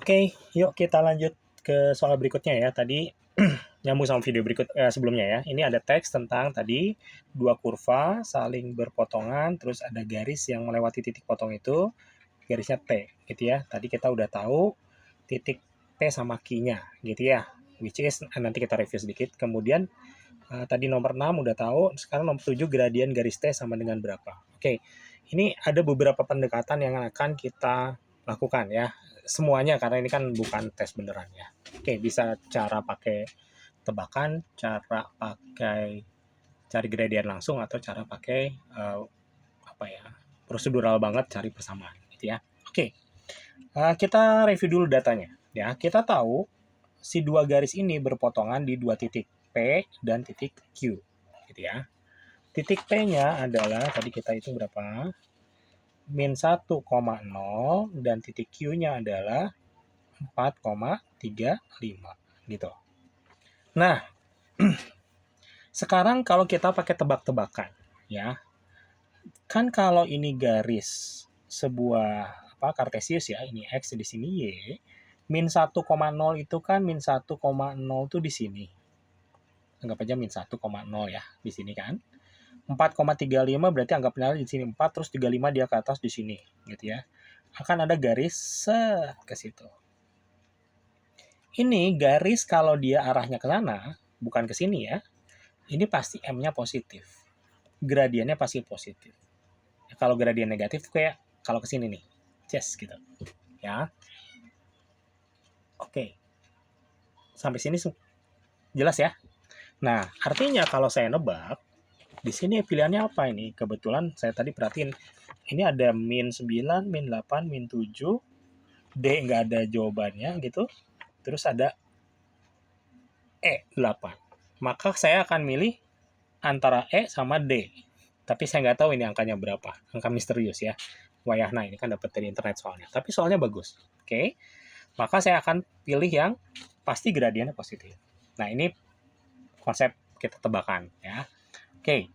Oke, yuk kita lanjut ke soal berikutnya ya. Tadi nyambung sama video sebelumnya ya. Ini ada teks tentang tadi dua kurva saling berpotongan, terus ada garis yang melewati titik potong itu, garisnya T gitu ya. Tadi kita udah tahu titik T sama Q-nya gitu ya. Which is nanti kita review sedikit. Kemudian tadi nomor 6 udah tahu, sekarang nomor 7 gradien garis T sama dengan berapa. Oke, ini ada beberapa pendekatan yang akan kita lakukan ya. Semuanya karena ini kan bukan tes beneran ya. Oke, bisa cara pakai tebakan, cara pakai cari gradien langsung atau cara pakai apa ya? Prosedural banget cari persamaan gitu ya. Oke. Kita review dulu datanya ya. Kita tahu si dua garis ini berpotongan di dua titik P dan titik Q gitu ya. Titik P-nya adalah tadi kita hitung berapa? Min 1,0 dan titik Q-nya adalah 4,35 gitu. Nah, sekarang kalau kita pakai tebak-tebakan ya. Kan kalau ini garis sebuah kartesius ya, ini X di sini Y, min 1,0 itu kan min 1,0 itu di sini. Anggap aja min 1,0 ya, di sini kan. 4,35 berarti anggapnya di sini 4 terus 35 dia ke atas di sini gitu ya. Akan ada garis set ke situ. Ini garis kalau dia arahnya ke sana, bukan ke sini ya. Ini pasti M-nya positif. Gradiennya pasti positif. Kalau gradien negatif kayak kalau ke sini nih. Yes gitu. Ya. Oke. Sampai sini jelas ya. Nah, artinya kalau saya nebak di sini pilihannya apa ini? Kebetulan saya tadi perhatiin ini ada min 9, min 8, min 7, D nggak ada jawabannya gitu. Terus ada E 8. Maka saya akan milih antara E sama D. Tapi saya nggak tahu ini angkanya berapa. Angka misterius ya. Wayahna ini kan dapat dari internet soalnya. Tapi soalnya bagus. Oke. Maka saya akan pilih yang pasti gradiennya positif. Nah, ini konsep kita tebakan ya. Oke.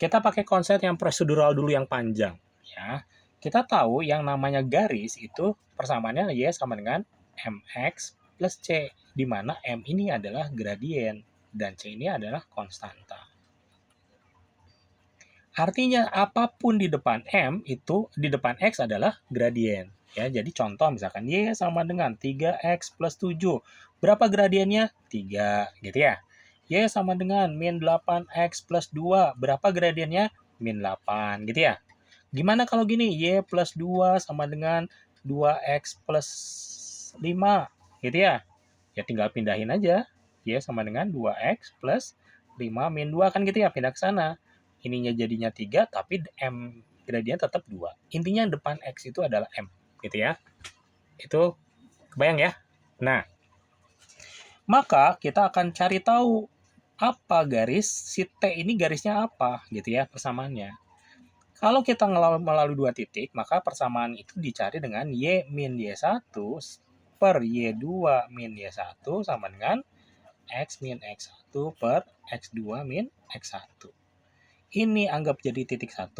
Kita pakai konsep yang prosedural dulu yang panjang ya. Kita tahu yang namanya garis itu persamaannya Y sama dengan MX plus C, di mana M ini adalah gradien dan C ini adalah konstanta. Artinya apapun di depan M itu di depan X adalah gradien. Ya, jadi contoh misalkan Y sama dengan 3X plus 7. Berapa gradiennya? 3 gitu ya. Y sama dengan min 8X plus 2. Berapa gradiennya? Min 8 gitu ya. Gimana kalau gini? Y plus 2 sama dengan 2X plus 5 gitu ya. Ya tinggal pindahin aja. Y sama dengan 2X plus 5 min 2 kan gitu ya. Pindah ke sana. Ininya jadinya 3 tapi M gradien tetap 2. Intinya depan X itu adalah M gitu ya. Itu kebayang ya. Nah, maka kita akan cari tahu apa garis si T ini garisnya apa gitu ya persamaannya. Kalau kita melalui dua titik, maka persamaan itu dicari dengan Y min Y1 per Y2 min Y1 sama dengan X min X1 per X2 min X1. Ini anggap jadi titik 1,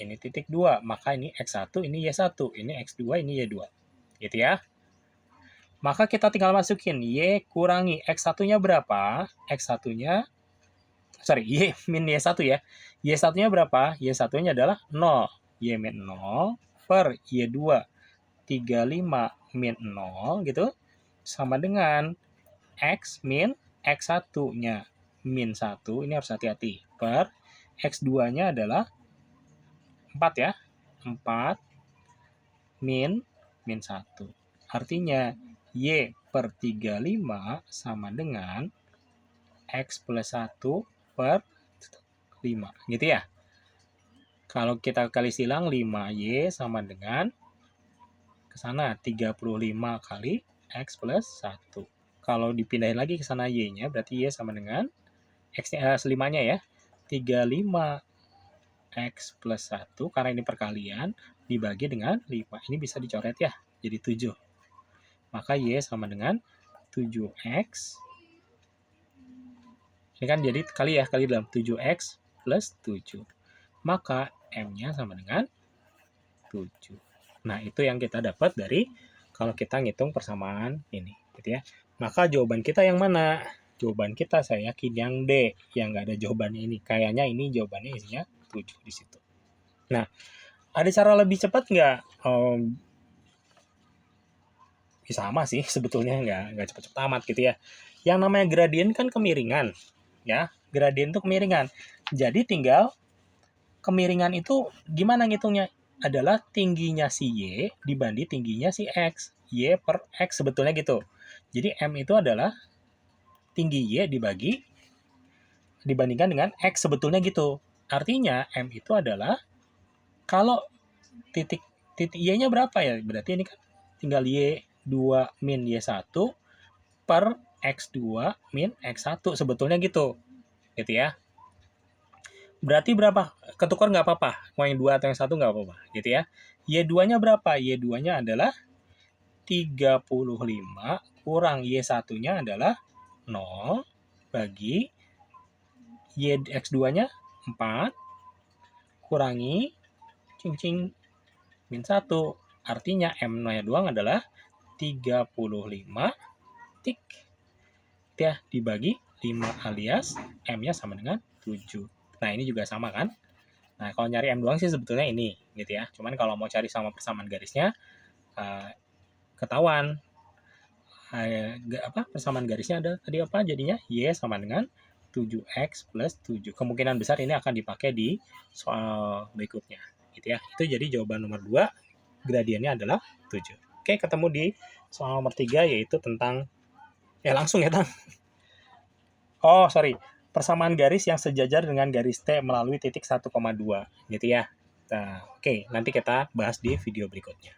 ini titik 2, maka ini X1, ini Y1, ini X2, ini Y2. Gitu ya. Maka kita tinggal masukin Y kurangi X1-nya berapa? X1-nya, Y min Y1 ya. Y1-nya berapa? Y1-nya adalah 0. Y min 0 per Y2 35 min 0 gitu. Sama dengan X min X1-nya min 1. Ini harus hati-hati. Per X2-nya adalah 4 ya. 4 min 1. Artinya Y per 35 sama dengan X plus 1 per 5. Gitu ya. Kalau kita kali silang 5Y sama dengan ke sana 35 kali X plus 1. Kalau dipindahin lagi ke sana Y-nya berarti Y sama dengan X 5-nya ya. 35 X plus 1 karena ini perkalian dibagi dengan 5. Ini bisa dicoret ya jadi 7. Maka Y sama dengan 7X. Ini kan jadi kali dalam 7X plus 7. Maka M-nya sama dengan 7. Nah, itu yang kita dapat dari kalau kita ngitung persamaan ini, gitu ya. Maka jawaban kita yang mana? Jawaban kita saya yakin yang D, yang nggak ada jawabannya ini. Kayaknya ini jawabannya isinya 7 di situ. Nah, ada cara lebih cepat nggak? Sama sih sebetulnya, nggak cepet-cepet amat gitu ya. Yang namanya gradien kan kemiringan, ya. Gradien itu kemiringan. Jadi tinggal kemiringan itu gimana ngitungnya? Adalah tingginya si Y dibanding tingginya si X. Y per X sebetulnya gitu. Jadi M itu adalah tinggi Y dibandingkan dengan X sebetulnya gitu. Artinya M itu adalah kalau titik Y-nya berapa ya? Berarti ini kan tinggal Y2 min Y1 per X2 min X1 sebetulnya gitu. Gitu ya. Berarti berapa? Ketukar nggak apa-apa. Mau yang 2 atau yang 1 nggak apa-apa. Gitu ya. Y2-nya berapa? Y2-nya adalah 35 kurang Y1-nya adalah 0 bagi X2-nya 4 kurangi cing min 1. Artinya M-nya doang adalah 35 tik ya dibagi 5 alias M-nya sama dengan 7. Nah, ini juga sama kan? Nah, kalau nyari M doang sih sebetulnya ini gitu ya. Cuman kalau mau cari sama persamaan garisnya ketahuan persamaan garisnya ada tadi apa jadinya Y sama dengan 7X plus 7. Kemungkinan besar ini akan dipakai di soal berikutnya gitu ya. Itu jadi jawaban nomor 2, gradiennya adalah 7. Oke, ketemu di soal nomor 3 yaitu tentang langsung ya, Tang. Oh, sorry. Persamaan garis yang sejajar dengan garis T melalui titik 1,2 gitu ya. Nah, oke, nanti kita bahas di video berikutnya.